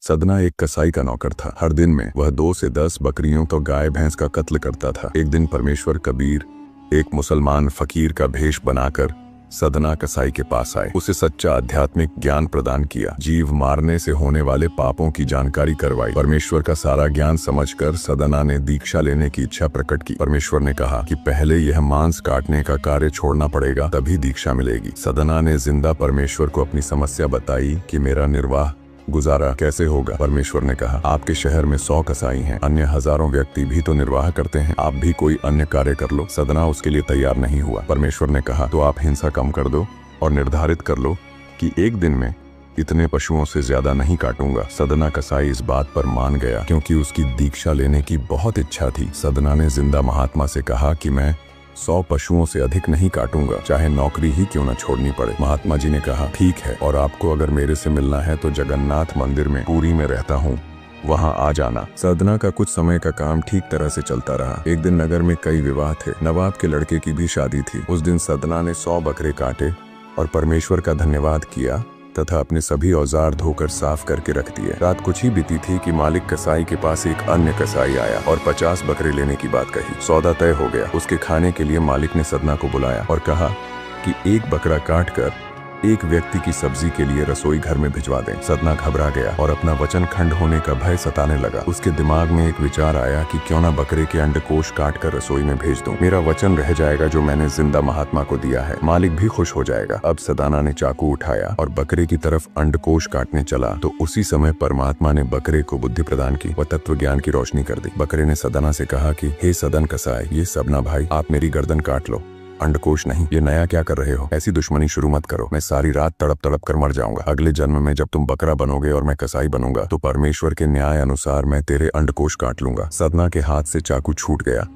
सदना एक कसाई का नौकर था। हर दिन में वह 2 से 10 बकरियों तो गाय भैंस का कत्ल करता था। एक दिन परमेश्वर कबीर एक मुसलमान फकीर का भेष बनाकर सदना कसाई के पास आए। उसे सच्चा आध्यात्मिक ज्ञान प्रदान किया, जीव मारने से होने वाले पापों की जानकारी करवाई। परमेश्वर का सारा ज्ञान समझकर सदना ने दीक्षा लेने की इच्छा प्रकट की। परमेश्वर ने कहा कि पहले यह मांस काटने का कार्य छोड़ना पड़ेगा, तभी दीक्षा मिलेगी। सदना ने जिंदा परमेश्वर को अपनी समस्या बताई कि मेरा निर्वाह गुजारा कैसे होगा। परमेश्वर ने कहा, आपके शहर में 100 कसाई हैं, अन्य हजारों व्यक्ति भी तो निर्वाह करते हैं, आप भी कोई अन्य कार्य कर लो। सदना उसके लिए तैयार नहीं हुआ। परमेश्वर ने कहा, तो आप हिंसा कम कर दो और निर्धारित कर लो कि एक दिन में इतने पशुओं से ज्यादा नहीं काटूंगा। सदना कसाई इस बात पर मान गया क्योंकि उसकी दीक्षा लेने की बहुत इच्छा थी। सदना ने जिंदा महात्मा से कहा कि मैं 100 पशुओं से अधिक नहीं काटूंगा, चाहे नौकरी ही क्यों न छोड़नी पड़े। महात्मा जी ने कहा, ठीक है, और आपको अगर मेरे से मिलना है तो जगन्नाथ मंदिर में पुरी में रहता हूँ, वहाँ आ जाना। सदना का कुछ समय का काम ठीक तरह से चलता रहा। एक दिन नगर में कई विवाह थे। नवाब के लड़के की भी शादी थी। उस दिन सदना ने 100 बकरे काटे और परमेश्वर का धन्यवाद किया तथा अपने सभी औजार धोकर साफ करके रख दिए। रात कुछ ही बीती थी कि मालिक कसाई के पास एक अन्य कसाई आया और 50 बकरे लेने की बात कही। सौदा तय हो गया। उसके खाने के लिए मालिक ने सदना को बुलाया और कहा कि एक बकरा काट कर एक व्यक्ति की सब्जी के लिए रसोई घर में भिजवा दें। सदना घबरा गया और अपना वचन खंड होने का भय सताने लगा। उसके दिमाग में एक विचार आया कि क्यों ना बकरे के अंडकोश काट कर रसोई में भेज दूं। मेरा वचन रह जाएगा जो मैंने जिंदा महात्मा को दिया है, मालिक भी खुश हो जाएगा। अब सदाना ने चाकू उठाया और बकरे की तरफ अंडकोश काटने चला तो उसी समय परमात्मा ने बकरे को बुद्धि प्रदान की व तत्व ज्ञान की रोशनी कर दी। बकरे ने सदना से कहा कि हे सदन कसाई, ये सबना भाई, आप मेरी गर्दन काट लो, अंडकोश नहीं। ये नया क्या कर रहे हो? ऐसी दुश्मनी शुरू मत करो। मैं सारी रात तड़प तड़प कर मर जाऊंगा। अगले जन्म में जब तुम बकरा बनोगे और मैं कसाई बनूंगा तो परमेश्वर के न्याय अनुसार मैं तेरे अंडकोश काट लूंगा। सदना के हाथ से चाकू छूट गया।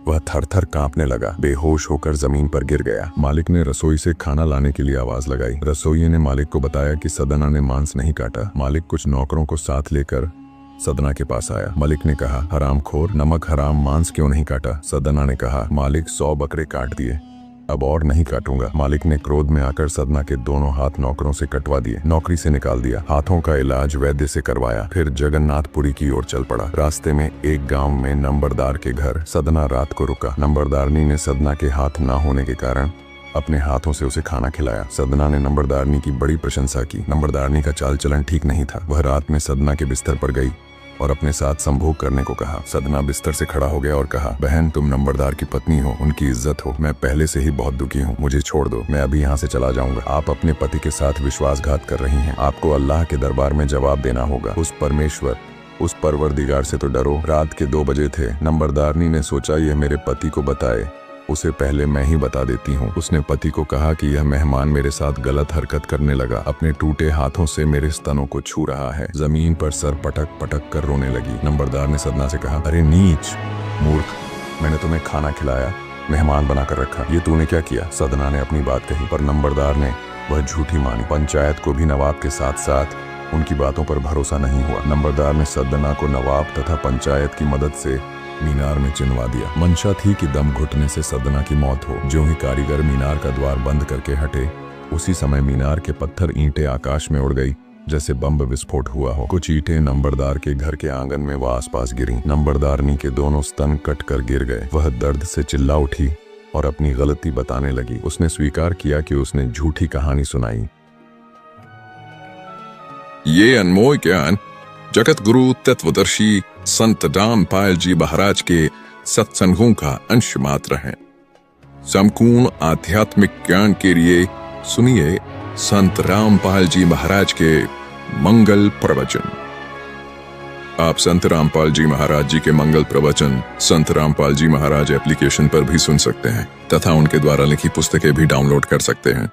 वह थर थर कांपने लगा, बेहोश होकर जमीन पर गिर गया। मालिक ने रसोई से खाना लाने के लिए आवाज लगाई। रसोइये ने मालिक को बताया कि सदना ने मांस नहीं काटा। मालिक कुछ नौकरों को साथ लेकर सदना के पास आया। मालिक ने कहा, हरामखोर, नमक हराम, मांस क्यों नहीं काटा? सदना ने कहा, मालिक 100 बकरे काट दिए, अब और नहीं काटूंगा। मालिक ने क्रोध में आकर सदना के दोनों हाथ नौकरों से कटवा दिए, नौकरी से निकाल दिया। हाथों का इलाज वैद्य से करवाया, फिर जगन्नाथपुरी की ओर चल पड़ा। रास्ते में एक गांव में नंबरदार के घर सदना रात को रुका। नंबरदारनी ने सदना के हाथ न होने के कारण अपने हाथों से उसे खाना खिलाया। सदना ने नंबरदारनी की बड़ी प्रशंसा की। नंबरदारनी का चाल चलन ठीक नहीं था। वह रात में सदना के बिस्तर पर गई और अपने साथ संभोग करने को कहा। सदना बिस्तर से खड़ा हो गया और कहा, बहन, तुम नंबरदार की पत्नी हो, उनकी इज्जत हो। मैं पहले से ही बहुत दुखी हूँ, मुझे छोड़ दो, मैं अभी यहाँ से चला जाऊंगा। आप अपने पति के साथ विश्वासघात कर रही हैं। आपको अल्लाह के दरबार में जवाब देना होगा। उस परमेश्वर, उस परवरदिगार से तो डरो। रात के 2 बजे थे। नंबरदारनी ने सोचा यह मेरे पति को बताए, उसे पहले मैं ही बता देती हूँ। उसने पति को कहा कि यह मेहमान मेरे साथ गलत हरकत करने लगा, अपने टूटे हाथों से मेरे स्तनों को छू रहा है। जमीन पर सर पटक पटक कर रोने लगी। नंबरदार ने सदना से कहा, अरे नीच मूर्ख, मैंने तुम्हें खाना खिलाया, मेहमान बनाकर रखा, ये तूने क्या किया? सदना ने अपनी बात कही पर नंबरदार ने वह झूठी मानी। पंचायत को भी नवाब के साथ साथ उनकी बातों पर भरोसा नहीं हुआ। नंबरदार ने सदना को नवाब तथा पंचायत की मदद से मीनार में चिनवा दिया। मंशा थी कि दम घुटने से सदना की मौत हो। जो ही कारीगर मीनार का द्वार बंद करके हटे, उसी समय मीनार के पत्थर ईंटें आकाश में उड़ गई जैसे बम विस्फोट हुआ हो। कुछ ईंटें नंबरदार के घर के आंगन में व आसपास गिरी। नंबरदारनी के दोनों स्तन कट कर गिर गए। वह दर्द से चिल्ला उठी और अपनी गलती बताने लगी। उसने स्वीकार किया कि उसने झूठी कहानी सुनाई। ये अनमोल ज्ञान जगत गुरु तत्वदर्शी संत रामपाल जी महाराज के सत्संगों का अंश मात्र है। संपूर्ण आध्यात्मिक ज्ञान के लिए सुनिए संत रामपाल जी महाराज के मंगल प्रवचन। आप संत रामपाल जी महाराज जी के मंगल प्रवचन संत रामपाल जी महाराज एप्लीकेशन पर भी सुन सकते हैं तथा उनके द्वारा लिखी पुस्तकें भी डाउनलोड कर सकते हैं।